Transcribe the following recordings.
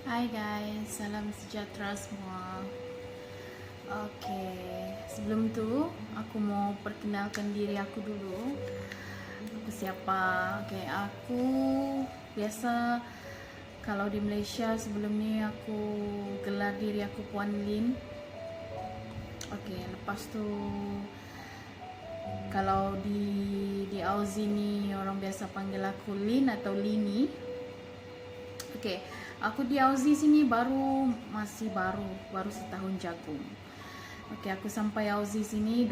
Hai guys, salam sejahtera semua. Oke, sebelum tu aku mau perkenalkan diri aku dulu. Aku siapa? Oke, aku biasa kalau di Malaysia sebelum ni aku gelar diri aku Puan Lin. Oke, lepas tu kalau di Aussie ni orang biasa panggil aku Lin atau Lini. Oke, aku di Aussie sini masih baru setahun jagung. Oke, aku sampai Aussie sini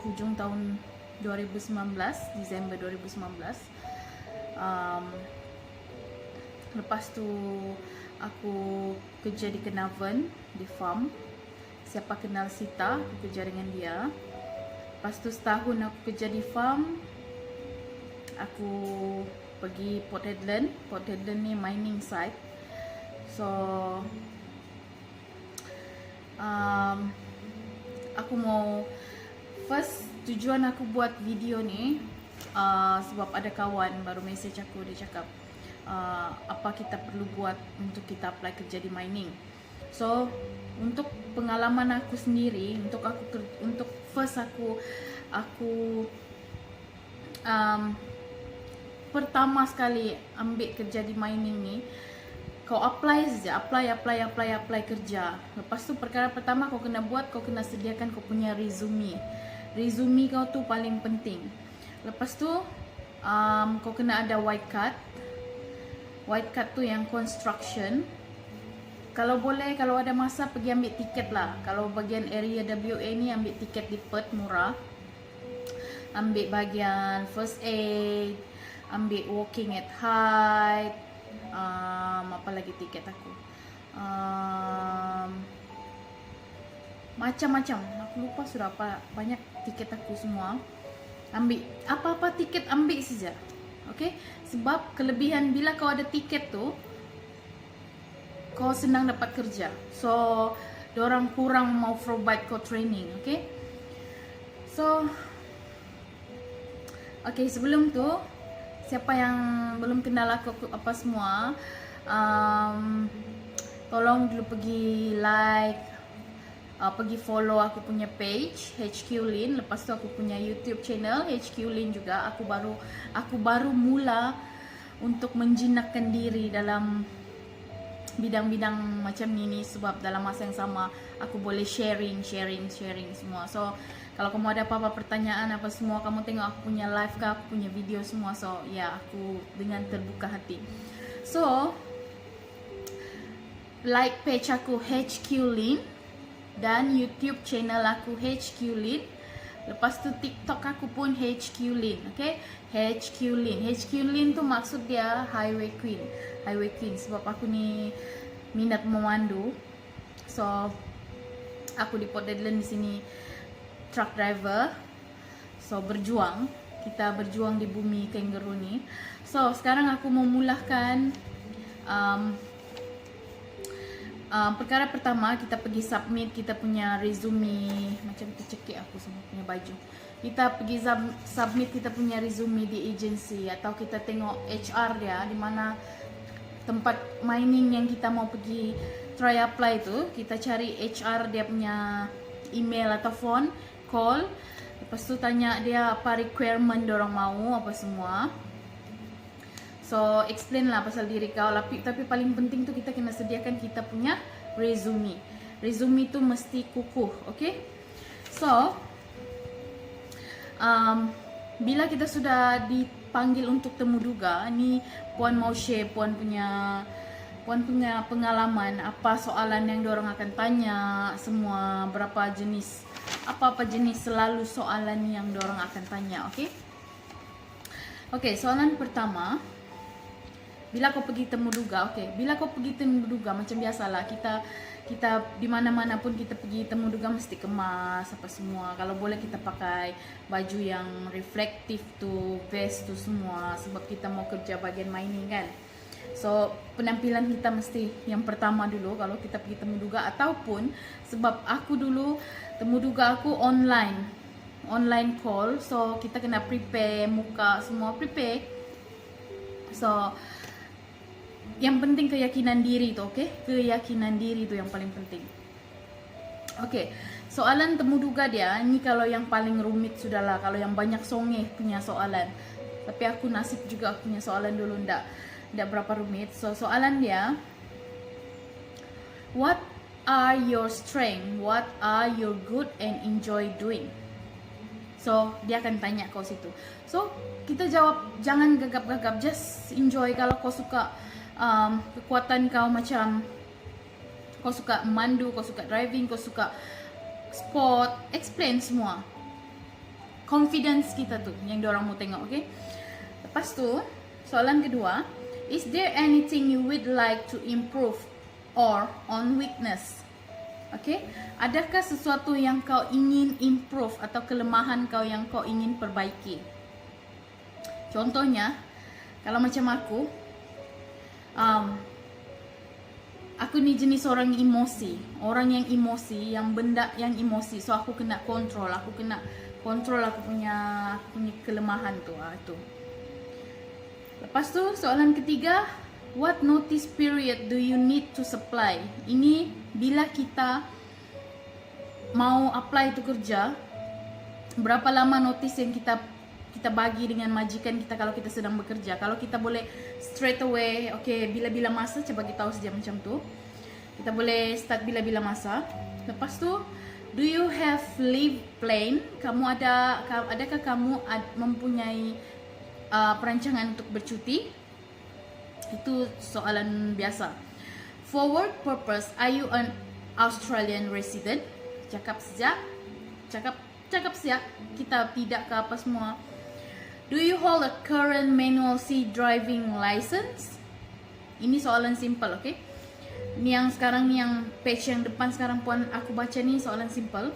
hujung tahun 2019, Desember 2019. Um, Lepas tu aku kerja di Carnarvon di farm. Siapa kenal Sita, aku kerja dengan dia. Lepas tu setahun aku kerja di farm, aku pergi Port Hedland. Port Hedland ni mining site. So aku mau first tujuan aku buat video ni sebab ada kawan baru message aku, dia cakap apa kita perlu buat untuk kita apply kerja di mining. So untuk pengalaman aku sendiri, untuk first aku pertama sekali ambil kerja di mining ni, kau apply saja, apply kerja. Lepas tu perkara pertama kau kena buat, kau kena sediakan kau punya resume. Resume kau tu paling penting. Lepas tu kau kena ada white card. White card tu yang construction. Kalau boleh, kalau ada masa pergi ambil tiket lah. Kalau bagian area WA ni ambil tiket di Perth murah. Ambil bagian first aid, ambil walking at height, apa lagi tiket aku, macam-macam, aku lupa sudah apa, banyak tiket aku semua. Ambil apa-apa tiket, ambil saja. Okay? Sebab kelebihan bila kau ada tiket tu, kau senang dapat kerja. So diorang kurang mau provide kau training. Okay? So okay, sebelum tu, siapa yang belum kenal aku apa semua, tolong dulu pergi like, pergi follow aku punya page HQ Lin. Lepas tu aku punya YouTube channel HQ Lin juga. Aku baru mula untuk menjinakkan diri dalam bidang-bidang macam ni sebab dalam masa yang sama aku boleh sharing semua. So kalau kamu ada apa-apa pertanyaan apa semua, kamu tengok aku punya live ke, aku punya video semua. So ya, aku dengan terbuka hati. So like page aku HQ Lin dan YouTube channel aku HQ Lin. Lepas tu TikTok aku pun HQ Lin. Okay, HQ Lin. HQ Lin tu maksud dia Highway Queen. Highway Queen sebab aku ni minat memandu. So aku di Port Hedland di sini truck driver. So kita berjuang di bumi kangaroo ni. So sekarang aku mau mulakan perkara pertama, kita pergi submit kita punya resume. Macam tercekik aku semua punya baju. Kita pergi submit kita punya resume di agency, atau kita tengok HR dia di mana tempat mining yang kita mau pergi try apply tu. Kita cari HR dia punya email atau phone call. Lepas tu tanya dia apa requirement diorang mau apa semua. So explain lah pasal diri kau. Tapi paling penting tu kita kena sediakan kita punya resume. Resume tu mesti kukuh. Okay. So bila kita sudah dipanggil untuk temu duga, ni Puan mau share Puan punya pengalaman, apa soalan yang diorang akan tanya semua, berapa jenis, apa-apa jenis selalu soalan yang diorang akan tanya. Okay. Okay, soalan pertama, bila kau pergi temu duga, bila kau pergi temu duga macam biasalah, kita di mana-mana pun kita pergi temu duga mesti kemas apa semua. Kalau boleh kita pakai baju yang reflektif tu, vest tu semua, sebab kita mau kerja bagian mining kan. So penampilan kita mesti yang pertama dulu kalau kita pergi temu duga. Ataupun sebab aku dulu temu duga aku online call, so kita kena prepare muka semua, prepare. So Yang penting keyakinan diri itu, oke? Keyakinan diri itu yang paling penting. Oke, soalan temu duga dia, ini kalau yang paling rumit sudahlah, kalau yang banyak songeh punya soalan. Tapi aku nasib juga aku punya soalan dulu, ndak berapa rumit. So soalan dia, what are your strength? What are your good and enjoy doing? So dia akan tanya kau situ. So kita jawab, jangan gagap-gagap, just enjoy. Kalau kau suka kekuatan kau macam kau suka mandu, kau suka driving, kau suka sport, explain semua. Confidence kita tuh yang diorang mau tengok, okay? Lepas tu, soalan kedua, is there anything you would like to improve or on weakness? Okay? Adakah sesuatu yang kau ingin improve atau kelemahan kau yang kau ingin perbaiki? Contohnya, kalau macam aku ni jenis orang emosi, yang benda yang emosi. So aku kena kontrol, aku punya kelemahan tu. Tu. Lepas tu soalan ketiga, what notice period do you need to supply? Ini bila kita mau apply tu kerja, berapa lama notice yang kita bagi dengan majikan kita kalau kita sedang bekerja. Kalau kita boleh straight away, okay, bila-bila masa, coba kita tahu saja macam tu. Kita boleh start bila-bila masa. Lepas tu, do you have leave plan? Adakah kamu mempunyai perancangan untuk bercuti? Itu soalan biasa. For work purpose, are you an Australian resident? Cakap siap. Kita tidak ke apa semua. Do you hold a current manual C driving license? Ini soalan simple, okay? Ni yang sekarang ni yang page yang depan sekarang pun aku baca ni soalan simple.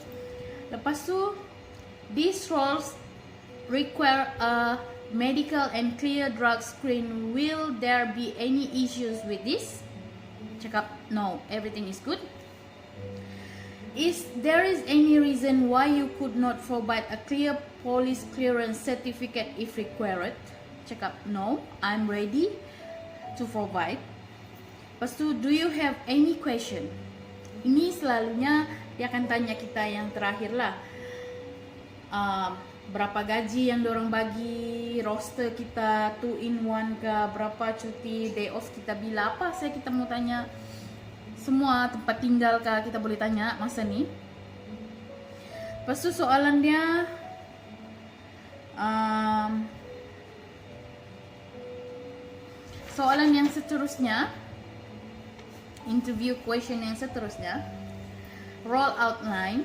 Lepas tu, these roles require a medical and clear drug screen. Will there be any issues with this? Cakap no, everything is good. Is there any reason why you could not provide a clear police clearance certificate if required? Cakap no, I'm ready to provide. Lepas tu, do you have any question? Ini selalunya dia akan tanya kita yang terakhir lah. Berapa gaji yang diorang bagi, roster kita 2 in 1 ke, berapa cuti, day off kita bila, apa saya kita mau tanya. Semua tempat tinggal kah kita boleh tanya masa ni. Lepas tu soalan dia, soalan yang seterusnya, interview question yang seterusnya, role outline.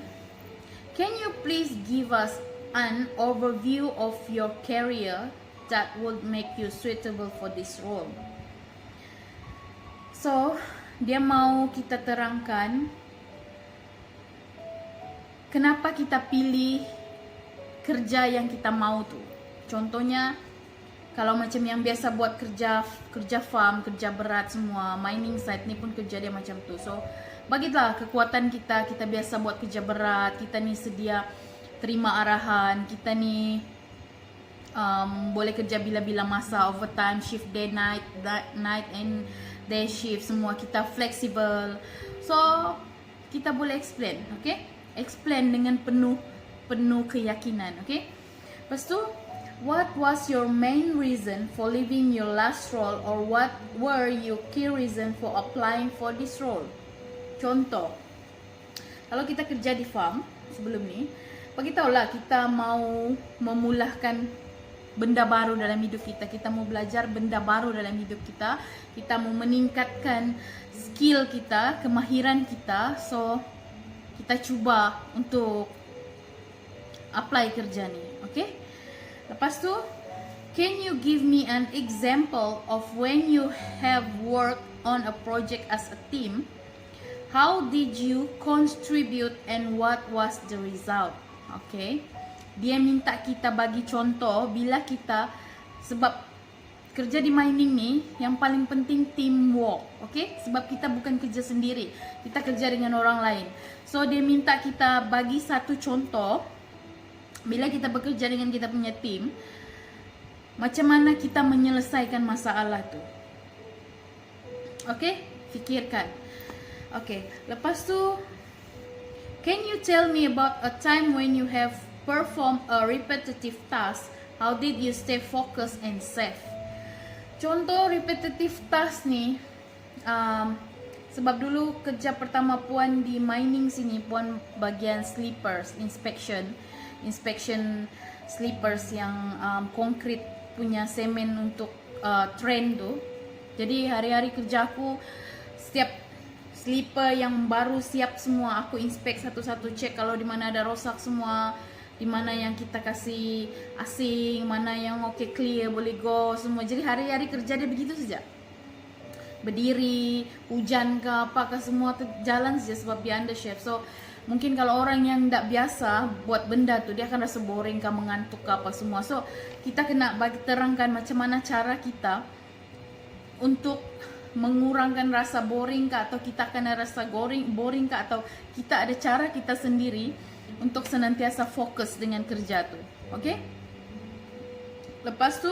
Can you please give us an overview of your career that would make you suitable for this role? So dia mau kita terangkan kenapa kita pilih kerja yang kita mau tu. Contohnya, kalau macam yang biasa buat kerja farm, kerja berat semua, mining site ni pun kerja dia macam tu. So, bagilah kekuatan kita biasa buat kerja berat, kita ni sedia terima arahan, kita ni boleh kerja bila-bila masa, overtime, shift day, night and day shift, semua kita flexible. So kita boleh explain, okay? Explain dengan penuh keyakinan, okay? Lepas tu, what was your main reason for leaving your last role, or what were your key reason for applying for this role? Contoh, kalau kita kerja di farm sebelum ni, beritahulah kita mau memulahkan benda baru dalam hidup kita mau belajar benda baru dalam hidup kita mau meningkatkan skill kita, kemahiran kita. So kita cuba untuk apply kerja ni, okay? Lepas tu, can you give me an example of when you have worked on a project as a team? How did you contribute and what was the result? Okay, dia minta kita bagi contoh bila kita, sebab kerja di mining ni yang paling penting teamwork, okay? Sebab kita bukan kerja sendiri, kita kerja dengan orang lain. So dia minta kita bagi satu contoh bila kita bekerja dengan kita punya team, macam mana kita menyelesaikan masalah tu. Okay, fikirkan. Okay, lepas tu, can you tell me about a time when you have performed a repetitive task? How did you stay focused and safe? Contoh repetitive task ni, sebab dulu kerja pertama Puan di mining sini, Puan bagian sleepers, inspection sleepers yang konkret punya semen untuk train tu. Jadi hari-hari kerja aku, setiap sleeper yang baru siap semua aku inspect satu-satu, cek kalau di mana ada rosak semua, di mana yang kita kasih asing, mana yang okay clear boleh go semua. Jadi hari-hari kerja dia begitu saja. Berdiri, hujan ke apakah semua jalan saja sebab dia under shift. So mungkin kalau orang yang tidak biasa buat benda tu, dia akan rasa boring ke, mengantuk ke apa semua. So kita kena bagi terangkan macam mana cara kita untuk mengurangkan rasa boring ke, atau kita kena rasa boring ke, atau kita ada cara kita sendiri untuk senantiasa fokus dengan kerja tu. Okay? Lepas tu,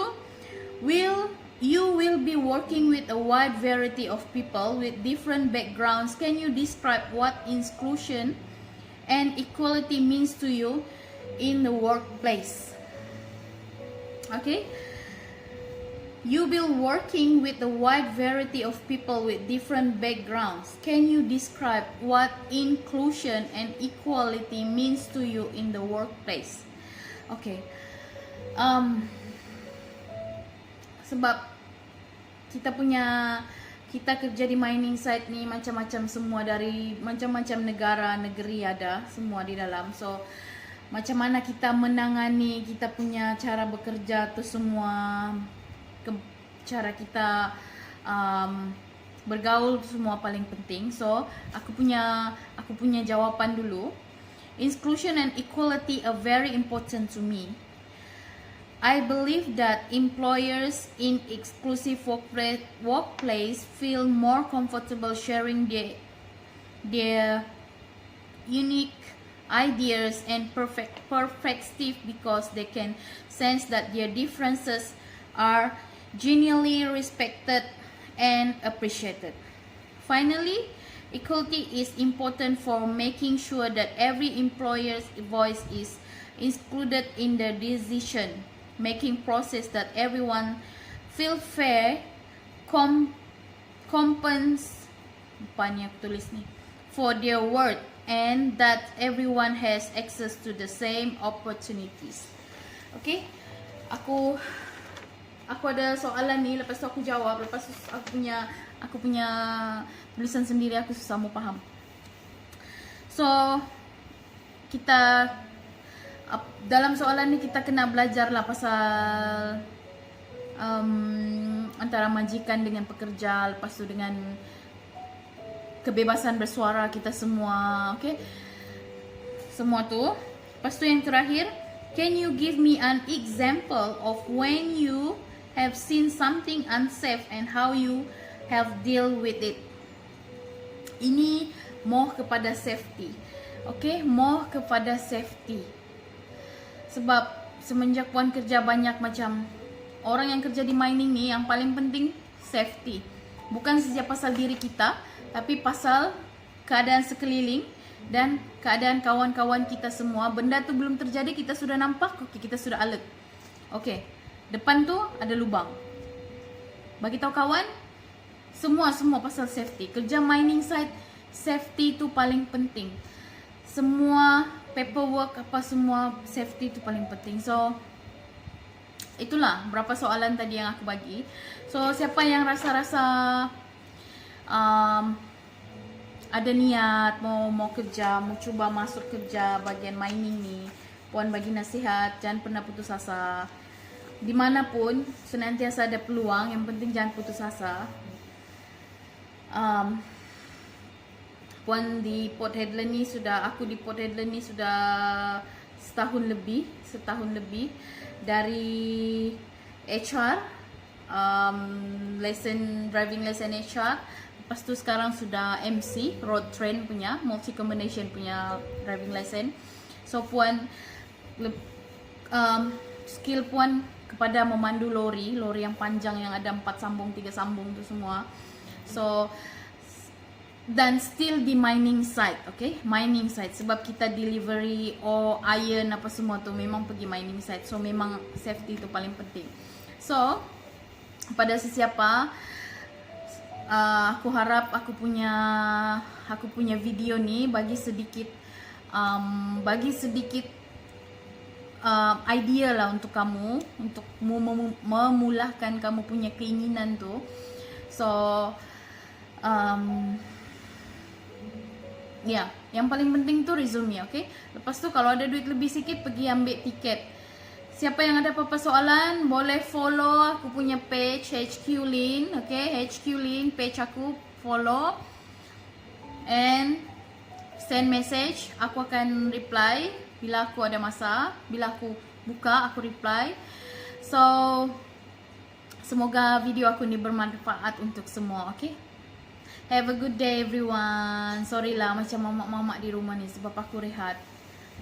you will be working with a wide variety of people with different backgrounds. Can you describe what inclusion and equality means to you in the workplace? Okay? You will be working with a wide variety of people with different backgrounds. Can you describe what inclusion and equality means to you in the workplace? Okay. Sebab kita kerja di mining site ni macam-macam semua, dari macam-macam negeri ada semua di dalam. So macam mana kita menangani kita punya cara bekerja tu semua, cara kita bergaul semua paling penting. So aku punya jawapan dulu. Inclusion and equality are very important to me. I believe that employers in exclusive workplace feel more comfortable sharing their unique ideas and perspective because they can sense that their differences are genuinely respected and appreciated. Finally, equality is important for making sure that every employer's voice is included in the decision making process, that everyone feel fair, for their work, and that everyone has access to the same opportunities. Okay, aku ada soalan ni, lepas tu aku jawab, lepas tu aku punya tulisan sendiri, aku susah mau faham. So kita dalam soalan ni kita kena belajar lah pasal antara majikan dengan pekerja, lepas tu dengan kebebasan bersuara kita semua. Okay, semua tu. Lepas tu yang terakhir, can you give me an example of when you have seen something unsafe and how you have deal with it? Ini more kepada safety. Okay, more kepada safety. Sebab semenjak Puan kerja banyak macam orang yang kerja di mining ni, yang paling penting safety. Bukan saja pasal diri kita, tapi pasal keadaan sekeliling dan keadaan kawan-kawan kita semua. Benda tu belum terjadi, kita sudah nampak, okay, kita sudah alert. Okay, depan tu ada lubang. Bagi tahu kawan, semua pasal safety. Kerja mining site, safety tu paling penting. Semua paperwork apa semua, safety tu paling penting. So itulah berapa soalan tadi yang aku bagi. So siapa yang rasa-rasa ada niat mau kerja, mau cuba masuk kerja bagian mining ni, Puan bagi nasihat, jangan pernah putus asa. Dimanapun senantiasa ada peluang, yang penting jangan putus asa. Puan di Port Hedland ni aku di Port Hedland ni sudah setahun lebih dari HR, driving lesson HR. Lepas tu sekarang sudah MC, road train punya, multi combination punya driving lesson. So Puan skill Puan kepada memandu lori yang panjang yang ada 4 sambung, 3 sambung tu semua. So dan still di mining site, okay? Mining site sebab kita delivery iron apa semua tu memang pergi mining site. So memang safety tu paling penting. So pada sesiapa aku harap aku punya video ni bagi sedikit idea lah untuk kamu, untuk memulahkan kamu punya keinginan tu. So ya, yang paling penting tu resume, okay? Lepas tu kalau ada duit lebih sikit, pergi ambil tiket. Siapa yang ada apa-apa soalan, boleh follow aku punya page HQ Lin, okay? HQ Lin, page aku, follow and send message. Aku akan reply bila aku ada masa, bila aku buka, aku reply. So semoga video aku ni bermanfaat untuk semua, okay? Have a good day everyone. Sorry lah macam mamak-mamak di rumah ni sebab aku rehat.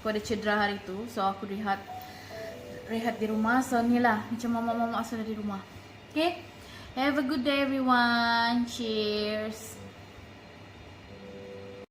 Aku ada cedera hari tu, so aku rehat di rumah. So ni lah macam mamak-mamak sudah di rumah. Okay? Have a good day everyone. Cheers.